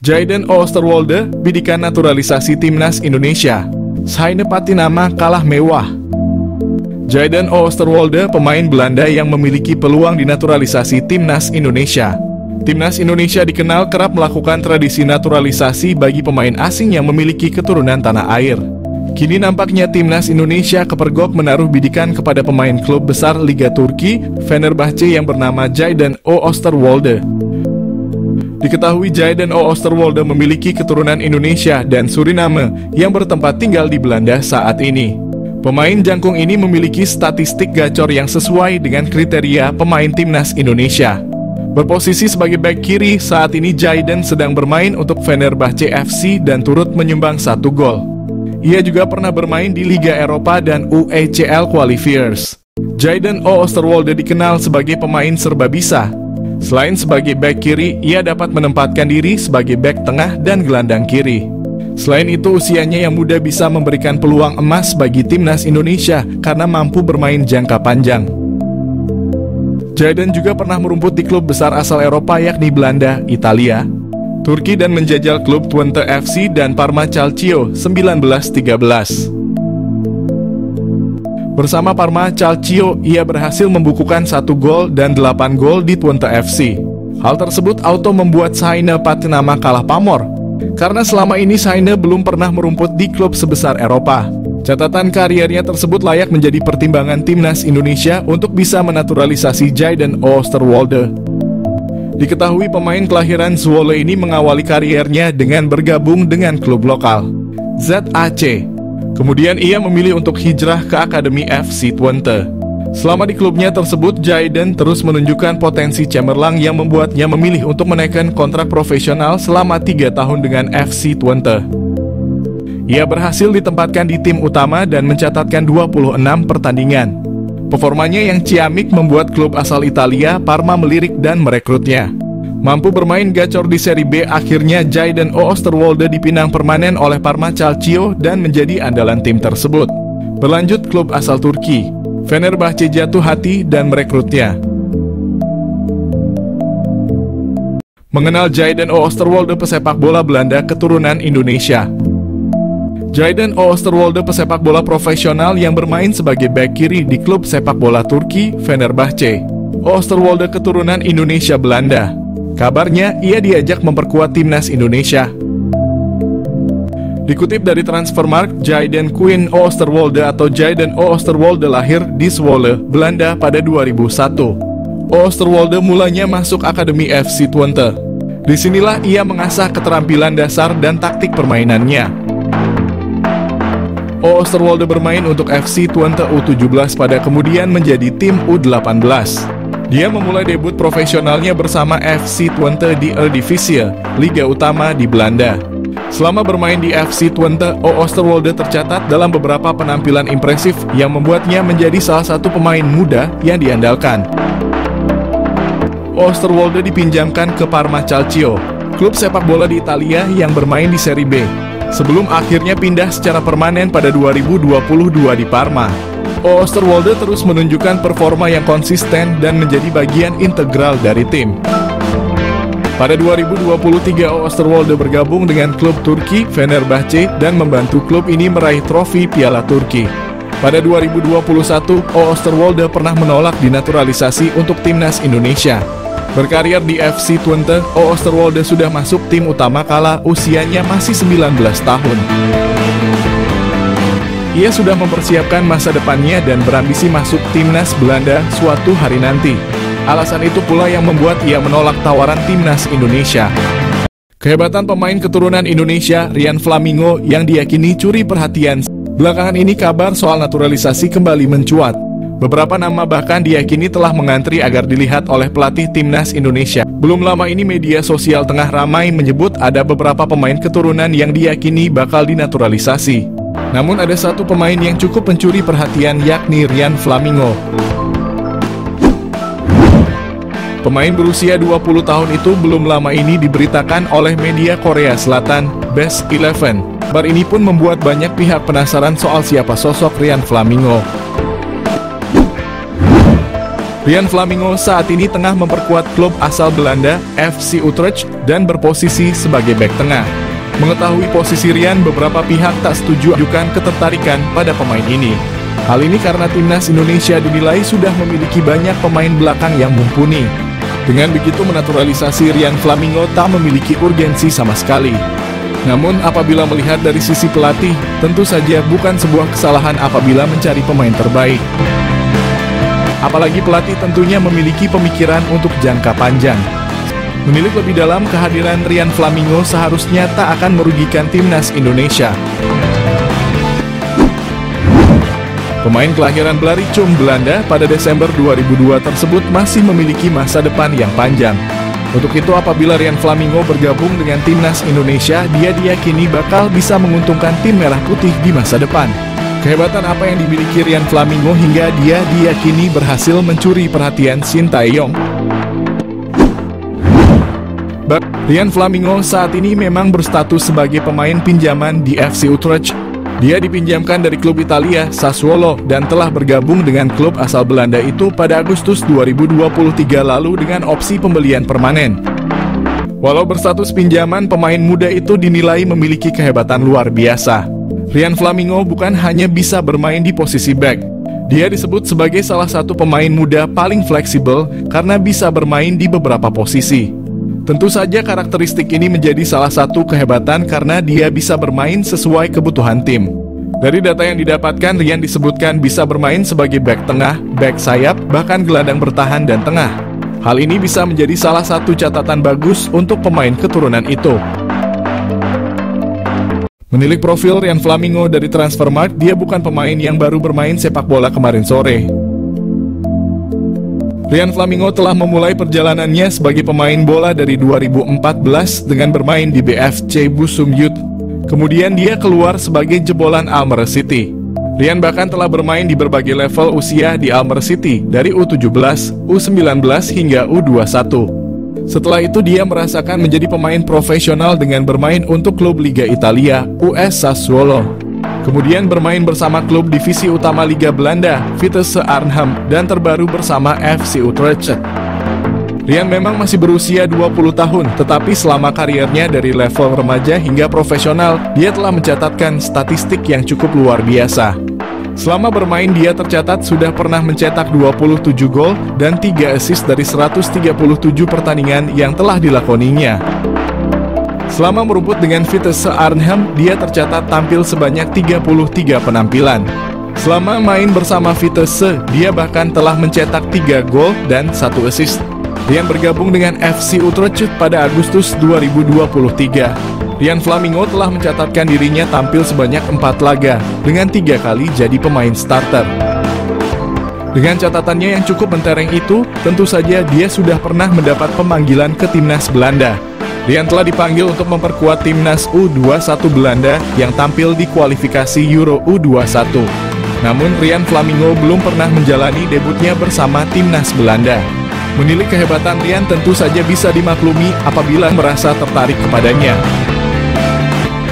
Jayden Oosterwolde, bidikan naturalisasi Timnas Indonesia. Saine Patinama kalah mewah. Jayden Oosterwolde, pemain Belanda yang memiliki peluang dinaturalisasi Timnas Indonesia. Timnas Indonesia dikenal kerap melakukan tradisi naturalisasi bagi pemain asing yang memiliki keturunan tanah air. Kini nampaknya Timnas Indonesia kepergok menaruh bidikan kepada pemain klub besar Liga Turki, Fenerbahce yang bernama Jayden Oosterwolde. Diketahui Jayden Oosterwolde memiliki keturunan Indonesia dan Suriname yang bertempat tinggal di Belanda saat ini. Pemain jangkung ini memiliki statistik gacor yang sesuai dengan kriteria pemain Timnas Indonesia. Berposisi sebagai bek kiri, saat ini Jayden sedang bermain untuk Fenerbahce FC dan turut menyumbang 1 gol. Ia juga pernah bermain di Liga Eropa dan UECL Qualifiers. Jayden Oosterwolde dikenal sebagai pemain serba bisa. Selain sebagai bek kiri, ia dapat menempatkan diri sebagai bek tengah dan gelandang kiri. Selain itu, usianya yang muda bisa memberikan peluang emas bagi Timnas Indonesia karena mampu bermain jangka panjang. Jayden juga pernah merumput di klub besar asal Eropa yakni Belanda, Italia, Turki dan menjajal klub Twente FC dan Parma Calcio 1913. Bersama Parma Calcio, ia berhasil membukukan 1 gol dan 8 gol di Twente FC. Hal tersebut auto membuat Saine Patinama kalah pamor, karena selama ini Saine belum pernah merumput di klub sebesar Eropa. Catatan kariernya tersebut layak menjadi pertimbangan Timnas Indonesia untuk bisa menaturalisasi Jayden Oosterwolde. Diketahui pemain kelahiran Zwolle ini mengawali kariernya dengan bergabung dengan klub lokal, ZAC. Kemudian ia memilih untuk hijrah ke Akademi FC Twente. Selama di klubnya tersebut, Jayden terus menunjukkan potensi cemerlang yang membuatnya memilih untuk menaikkan kontrak profesional selama 3 tahun dengan FC Twente. Ia berhasil ditempatkan di tim utama dan mencatatkan 26 pertandingan. Performanya yang ciamik membuat klub asal Italia, Parma, melirik dan merekrutnya. Mampu bermain gacor di Serie B, akhirnya Jayden Oosterwolde dipinang permanen oleh Parma Calcio dan menjadi andalan tim tersebut. Berlanjut, klub asal Turki, Fenerbahce, jatuh hati dan merekrutnya. Mengenal Jayden Oosterwolde, pesepak bola Belanda keturunan Indonesia. Jayden Oosterwolde, pesepak bola profesional yang bermain sebagai bek kiri di klub sepak bola Turki, Fenerbahce. Oosterwolde keturunan Indonesia Belanda. Kabarnya, ia diajak memperkuat Timnas Indonesia. Dikutip dari Transfermarkt, Jayden Quinn Oosterwolde atau Jayden Oosterwolde lahir di Zwolle, Belanda pada 2001. Oosterwolde mulanya masuk Akademi FC Twente. Disinilah ia mengasah keterampilan dasar dan taktik permainannya. Oosterwolde bermain untuk FC Twente U17 pada kemudian menjadi tim U18. Dia memulai debut profesionalnya bersama FC Twente di Eredivisie, Liga Utama di Belanda. Selama bermain di FC Twente, Oosterwolde tercatat dalam beberapa penampilan impresif yang membuatnya menjadi salah satu pemain muda yang diandalkan. Oosterwolde dipinjamkan ke Parma Calcio, klub sepak bola di Italia yang bermain di Serie B, sebelum akhirnya pindah secara permanen pada 2022 di Parma. Oosterwolde terus menunjukkan performa yang konsisten dan menjadi bagian integral dari tim. Pada 2023, Oosterwolde bergabung dengan klub Turki, Fenerbahce, dan membantu klub ini meraih trofi Piala Turki. Pada 2021, Oosterwolde pernah menolak dinaturalisasi untuk Timnas Indonesia. Berkarir di FC Twente, Oosterwolde sudah masuk tim utama kala usianya masih 19 tahun. Ia sudah mempersiapkan masa depannya dan berambisi masuk Timnas Belanda suatu hari nanti. Alasan itu pula yang membuat ia menolak tawaran Timnas Indonesia. Kehebatan pemain keturunan Indonesia, Rian Flamingo, yang diyakini curi perhatian. Belakangan ini kabar soal naturalisasi kembali mencuat. Beberapa nama bahkan diyakini telah mengantri agar dilihat oleh pelatih Timnas Indonesia. Belum lama ini media sosial tengah ramai menyebut ada beberapa pemain keturunan yang diyakini bakal dinaturalisasi. Namun ada satu pemain yang cukup mencuri perhatian, yakni Rian Flamingo. Pemain berusia 20 tahun itu belum lama ini diberitakan oleh media Korea Selatan, Best 11. Kabar ini pun membuat banyak pihak penasaran soal siapa sosok Rian Flamingo. Ryan Flamingo saat ini tengah memperkuat klub asal Belanda, FC Utrecht, dan berposisi sebagai bek tengah. Mengetahui posisi Ryan, beberapa pihak tak setuju ajukan ketertarikan pada pemain ini. Hal ini karena timnas Indonesia dinilai sudah memiliki banyak pemain belakang yang mumpuni. Dengan begitu menaturalisasi Ryan Flamingo tak memiliki urgensi sama sekali. Namun apabila melihat dari sisi pelatih, tentu saja bukan sebuah kesalahan apabila mencari pemain terbaik. Apalagi pelatih tentunya memiliki pemikiran untuk jangka panjang. Menilik lebih dalam, kehadiran Ryan Flamingo seharusnya tak akan merugikan timnas Indonesia. Pemain kelahiran Blaricum, Belanda pada Desember 2002 tersebut masih memiliki masa depan yang panjang. Untuk itu apabila Ryan Flamingo bergabung dengan timnas Indonesia, dia diyakini bakal bisa menguntungkan tim merah putih di masa depan. Kehebatan apa yang dimiliki Ryan Flamingo hingga dia diyakini berhasil mencuri perhatian Shin Tae-yong? Ryan Flamingo saat ini memang berstatus sebagai pemain pinjaman di FC Utrecht. Dia dipinjamkan dari klub Italia, Sassuolo, dan telah bergabung dengan klub asal Belanda itu pada Agustus 2023 lalu dengan opsi pembelian permanen. Walau berstatus pinjaman, pemain muda itu dinilai memiliki kehebatan luar biasa. Ryan Flamingo bukan hanya bisa bermain di posisi back. Dia disebut sebagai salah satu pemain muda paling fleksibel karena bisa bermain di beberapa posisi. Tentu saja karakteristik ini menjadi salah satu kehebatan karena dia bisa bermain sesuai kebutuhan tim. Dari data yang didapatkan, Ryan disebutkan bisa bermain sebagai back tengah, back sayap, bahkan gelandang bertahan dan tengah. Hal ini bisa menjadi salah satu catatan bagus untuk pemain keturunan itu. Menilik profil Ryan Flamingo dari Transfermarkt, dia bukan pemain yang baru bermain sepak bola kemarin sore. Ryan Flamingo telah memulai perjalanannya sebagai pemain bola dari 2014 dengan bermain di BFC Busum Youth. Kemudian dia keluar sebagai jebolan Almere City. Ryan bahkan telah bermain di berbagai level usia di Almere City, dari U17, U19 hingga U21. Setelah itu dia merasakan menjadi pemain profesional dengan bermain untuk klub Liga Italia, US Sassuolo. Kemudian bermain bersama klub divisi utama Liga Belanda, Vitesse Arnhem, dan terbaru bersama FC Utrecht. Ryan memang masih berusia 20 tahun, tetapi selama karirnya dari level remaja hingga profesional, dia telah mencatatkan statistik yang cukup luar biasa. Selama bermain dia tercatat sudah pernah mencetak 27 gol dan 3 assist dari 137 pertandingan yang telah dilakoninya. Selama merumput dengan Vitesse Arnhem, dia tercatat tampil sebanyak 33 penampilan. Selama main bersama Vitesse, dia bahkan telah mencetak 3 gol dan 1 assist. Ryan bergabung dengan FC Utrecht pada Agustus 2023. Ryan Flamingo telah mencatatkan dirinya tampil sebanyak 4 laga, dengan 3 kali jadi pemain starter. Dengan catatannya yang cukup mentereng itu, tentu saja dia sudah pernah mendapat pemanggilan ke timnas Belanda. Ryan telah dipanggil untuk memperkuat timnas U21 Belanda yang tampil di kualifikasi Euro U21. Namun Ryan Flamingo belum pernah menjalani debutnya bersama timnas Belanda. Menilik kehebatan Ryan tentu saja bisa dimaklumi apabila merasa tertarik kepadanya.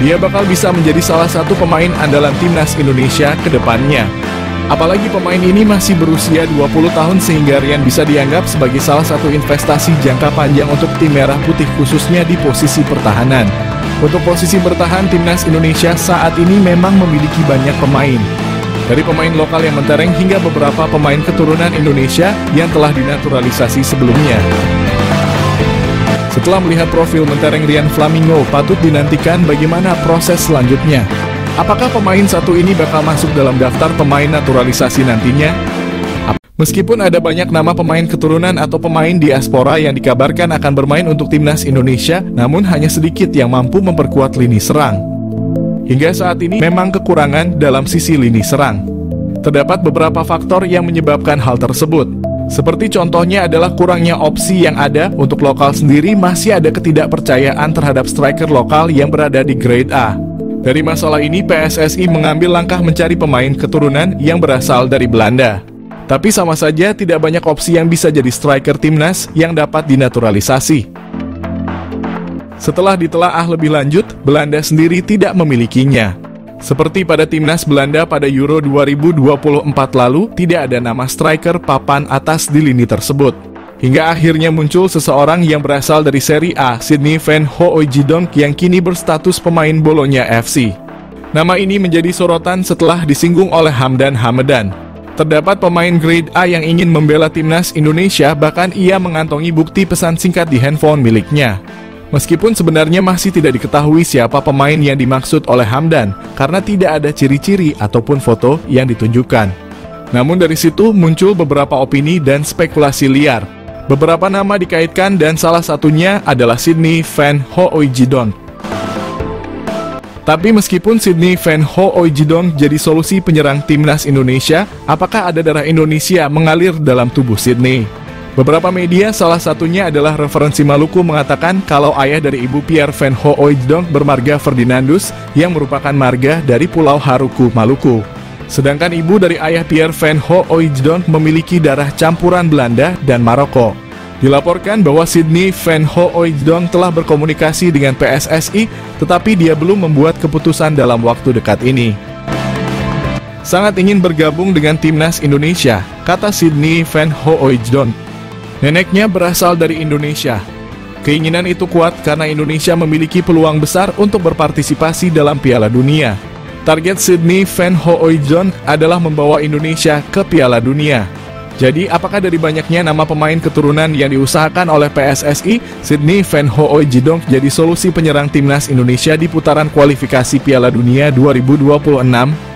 Dia bakal bisa menjadi salah satu pemain andalan timnas Indonesia ke depannya. Apalagi pemain ini masih berusia 20 tahun sehingga Ryan bisa dianggap sebagai salah satu investasi jangka panjang untuk tim merah putih khususnya di posisi pertahanan. Untuk posisi bertahan, timnas Indonesia saat ini memang memiliki banyak pemain. Dari pemain lokal yang mentereng hingga beberapa pemain keturunan Indonesia yang telah dinaturalisasi sebelumnya. Setelah melihat profil mentereng Ryan Flamingo, patut dinantikan bagaimana proses selanjutnya. Apakah pemain satu ini bakal masuk dalam daftar pemain naturalisasi nantinya? Meskipun ada banyak nama pemain keturunan atau pemain diaspora yang dikabarkan akan bermain untuk timnas Indonesia, namun hanya sedikit yang mampu memperkuat lini serang. Hingga saat ini memang kekurangan dalam sisi lini serang. Terdapat beberapa faktor yang menyebabkan hal tersebut. Seperti contohnya adalah kurangnya opsi yang ada untuk lokal sendiri, masih ada ketidakpercayaan terhadap striker lokal yang berada di grade A. Dari masalah ini PSSI mengambil langkah mencari pemain keturunan yang berasal dari Belanda. Tapi sama saja tidak banyak opsi yang bisa jadi striker timnas yang dapat dinaturalisasi. Setelah ditelaah lebih lanjut, Belanda sendiri tidak memilikinya. Seperti pada timnas Belanda pada Euro 2024 lalu, tidak ada nama striker papan atas di lini tersebut. Hingga akhirnya muncul seseorang yang berasal dari Serie A, Sydney Van Hooijdonk, yang kini berstatus pemain Bologna FC. Nama ini menjadi sorotan setelah disinggung oleh Hamdan Hamedan. Terdapat pemain grade A yang ingin membela timnas Indonesia, bahkan ia mengantongi bukti pesan singkat di handphone miliknya. Meskipun sebenarnya masih tidak diketahui siapa pemain yang dimaksud oleh Hamdan, karena tidak ada ciri-ciri ataupun foto yang ditunjukkan. Namun dari situ muncul beberapa opini dan spekulasi liar. Beberapa nama dikaitkan dan salah satunya adalah Sydney Van Hooijdonk. Tapi meskipun Sydney Van Hooijdonk jadi solusi penyerang timnas Indonesia, apakah ada darah Indonesia mengalir dalam tubuh Sydney? Beberapa media, salah satunya adalah Referensi Maluku, mengatakan kalau ayah dari ibu Pierre Van Hooijdonk bermarga Ferdinandus, yang merupakan marga dari Pulau Haruku, Maluku. Sedangkan ibu dari ayah Pierre Van Hooijdonk memiliki darah campuran Belanda dan Maroko. Dilaporkan bahwa Sydney Van Hooijdonk telah berkomunikasi dengan PSSI, tetapi dia belum membuat keputusan dalam waktu dekat ini. Sangat ingin bergabung dengan timnas Indonesia, kata Sydney Van Hooijdonk. Neneknya berasal dari Indonesia. Keinginan itu kuat karena Indonesia memiliki peluang besar untuk berpartisipasi dalam Piala Dunia. Target Sydney Van Hooijdonk adalah membawa Indonesia ke Piala Dunia. Jadi, apakah dari banyaknya nama pemain keturunan yang diusahakan oleh PSSI, Sydney Van Hooijdonk jadi solusi penyerang timnas Indonesia di putaran kualifikasi Piala Dunia 2026?